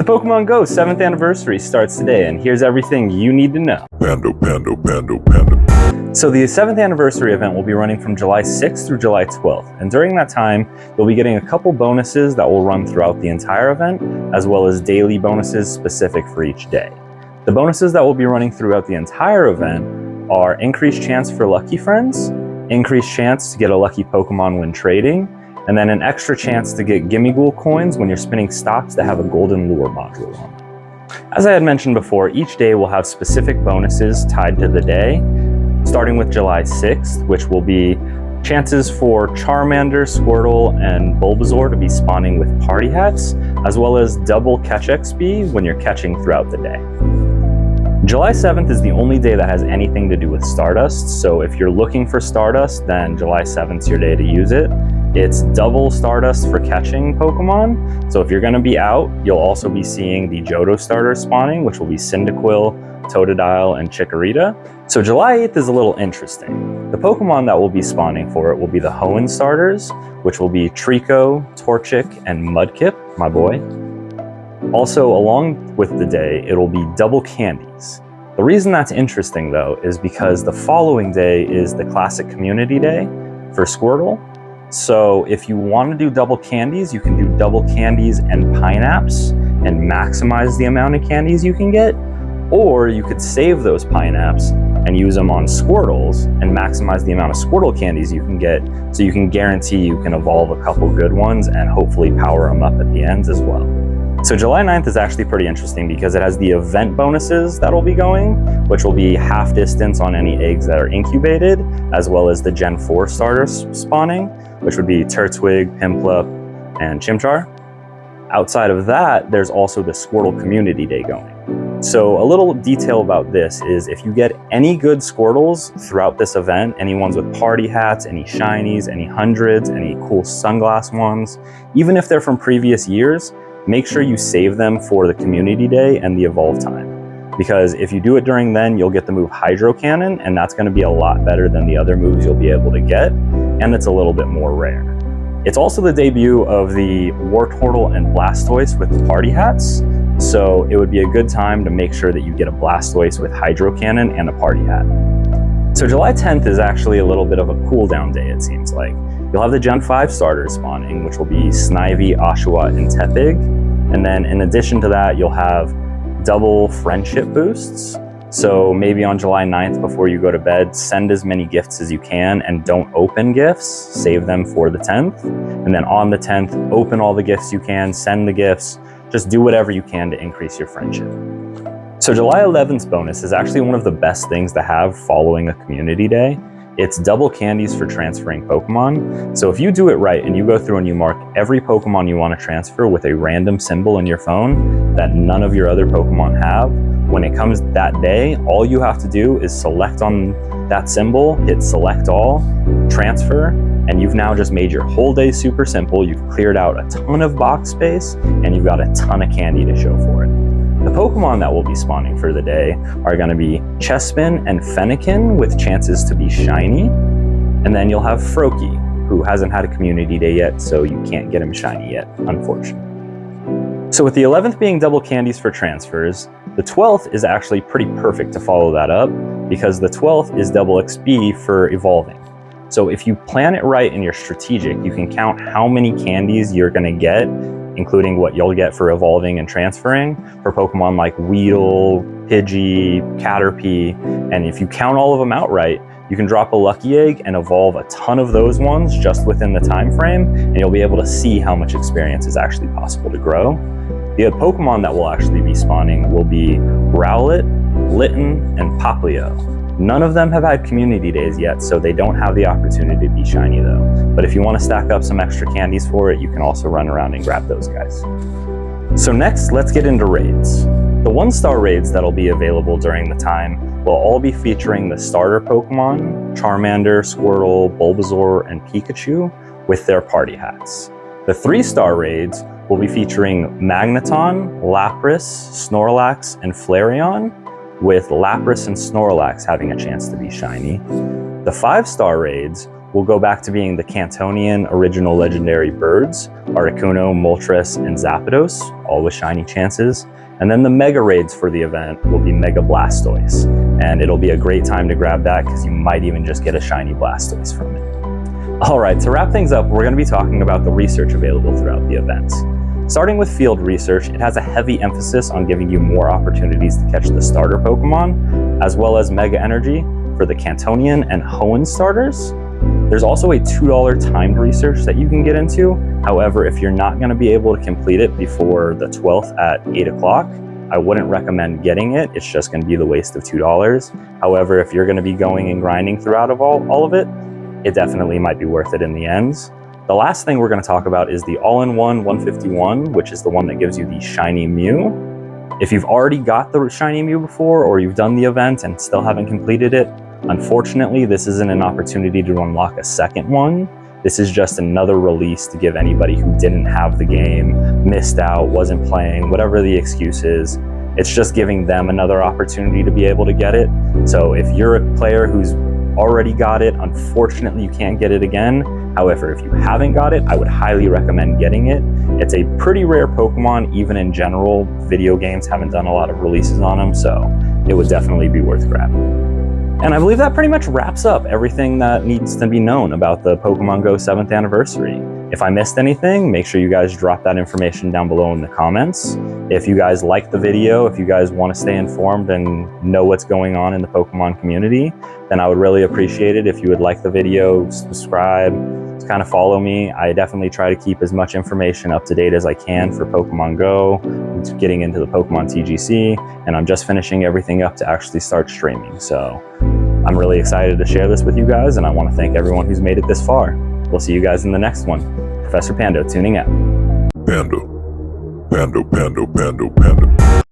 The Pokemon Go 7th anniversary starts today, and here's everything you need to know. Pando, pando, pando, pando. So the 7th anniversary event will be running from July 6th through July 12th, and during that time, you'll be getting a couple bonuses that will run throughout the entire event, as well as daily bonuses specific for each day. The bonuses that will be running throughout the entire event are increased chance for lucky friends, increased chance to get a lucky Pokemon when trading, and then an extra chance to get Gimme Ghoul coins when you're spinning stocks that have a golden lure module on them. As I had mentioned before, each day will have specific bonuses tied to the day, starting with July 6th, which will be chances for Charmander, Squirtle, and Bulbasaur to be spawning with party hats, as well as double catch XP when you're catching throughout the day. July 7th is the only day that has anything to do with Stardust, so if you're looking for Stardust, then July 7th is your day to use it. It's double Stardust for catching Pokemon, so if you're going to be out, you'll also be seeing the Johto starters spawning, which will be Cyndaquil, Totodile, and Chikorita. So July 8th is a little interesting. The Pokemon that will be spawning for it will be the Hoenn starters, which will be Trico, Torchic, and Mudkip, my boy. Also, along with the day, it'll be double candies. The reason that's interesting, though, is because the following day is the Classic Community Day for Squirtle. So if you want to do double candies, you can do double candies and Pineaps and maximize the amount of candies you can get, or you could save those Pineaps and use them on Squirtles and maximize the amount of Squirtle candies you can get, so you can guarantee you can evolve a couple good ones and hopefully power them up at the ends as well. So July 9th is actually pretty interesting because it has the event bonuses that'll be going, which will be half distance on any eggs that are incubated, as well as the Gen 4 starters spawning, which would be Turtwig, Piplup, and Chimchar. Outside of that, there's also the Squirtle Community Day going. So a little detail about this is if you get any good Squirtles throughout this event, any ones with party hats, any shinies, any hundreds, any cool sunglass ones, even if they're from previous years, make sure you save them for the Community Day and the Evolve time. Because if you do it during then, you'll get the move Hydro Cannon, and that's going to be a lot better than the other moves you'll be able to get, and it's a little bit more rare. It's also the debut of the Wartortle and Blastoise with the party hats, so it would be a good time to make sure that you get a Blastoise with Hydro Cannon and a party hat. So July 10th is actually a little bit of a cooldown day, it seems like. You'll have the Gen 5 starters spawning, which will be Snivy, Oshawott, and Tepig. And then in addition to that, you'll have double friendship boosts. So maybe on July 9th, before you go to bed, send as many gifts as you can and don't open gifts, save them for the 10th. And then on the 10th, open all the gifts you can, send the gifts, just do whatever you can to increase your friendship. So July 11th's bonus is actually one of the best things to have following a community day. It's double candies for transferring Pokemon. So if you do it right and you go through and you mark every Pokemon you want to transfer with a random symbol in your phone that none of your other Pokemon have, when it comes that day, all you have to do is select on that symbol, hit select all, transfer, and you've now just made your whole day super simple. You've cleared out a ton of box space and you've got a ton of candy to show for it. The Pokemon that will be spawning for the day are going to be Chespin and Fennekin with chances to be shiny. And then you'll have Froakie, who hasn't had a community day yet, so you can't get him shiny yet, unfortunately. So with the 11th being double candies for transfers, the 12th is actually pretty perfect to follow that up because the 12th is double XP for evolving. So if you plan it right and you're strategic, you can count how many candies you're going to get, including what you'll get for evolving and transferring for Pokemon like Weedle, Pidgey, Caterpie, and if you count all of them outright, you can drop a lucky egg and evolve a ton of those ones just within the time frame, and you'll be able to see how much experience is actually possible to grow. The Pokemon that will actually be spawning will be Rowlet, Litten, and Poplio. None of them have had community days yet, so they don't have the opportunity to be shiny though. But if you want to stack up some extra candies for it, you can also run around and grab those guys. So next, let's get into raids. The 1-star raids that'll be available during the time will all be featuring the starter Pokemon, Charmander, Squirtle, Bulbasaur, and Pikachu with their party hats. The 3-star raids will be featuring Magneton, Lapras, Snorlax, and Flareon, with Lapras and Snorlax having a chance to be shiny. The 5-star raids will go back to being the Cantonian original legendary birds, Articuno, Moltres, and Zapdos, all with shiny chances. And then the Mega Raids for the event will be Mega Blastoise. And it'll be a great time to grab that because you might even just get a shiny Blastoise from it. All right, to wrap things up, we're going to be talking about the research available throughout the event. Starting with field research, it has a heavy emphasis on giving you more opportunities to catch the starter Pokemon, as well as Mega Energy for the Cantonian and Hoenn starters. There's also a $2 timed research that you can get into. However, if you're not going to be able to complete it before the 12th at 8 o'clock, I wouldn't recommend getting it. It's just going to be the waste of $2. However, if you're going to be going and grinding throughout all of it, it definitely might be worth it in the end. The last thing we're going to talk about is the all-in-one 151, which is the one that gives you the shiny Mew. If you've already got the shiny Mew before, or you've done the event and still haven't completed it, unfortunately, this isn't an opportunity to unlock a second one. This is just another release to give anybody who didn't have the game, missed out, wasn't playing, whatever the excuse is. It's just giving them another opportunity to be able to get it. So if you're a player who's already got it, unfortunately you can't get it again. However, if you haven't got it, I would highly recommend getting it. It's a pretty rare Pokemon, even in general. Video games haven't done a lot of releases on them, so it would definitely be worth grabbing. And I believe that pretty much wraps up everything that needs to be known about the Pokemon Go 7th anniversary. If I missed anything, make sure you guys drop that information down below in the comments. If you guys like the video, if you guys want to stay informed and know what's going on in the Pokemon community, then I would really appreciate it if you would like the video, subscribe, kind of follow me. I definitely try to keep as much information up to date as I can for Pokemon Go, getting into the Pokemon TGC, and I'm just finishing everything up to actually start streaming. So I'm really excited to share this with you guys, and I want to thank everyone who's made it this far. We'll see you guys in the next one. Professor Pando tuning out. Pando, Pando, Pando, Pando, Pando.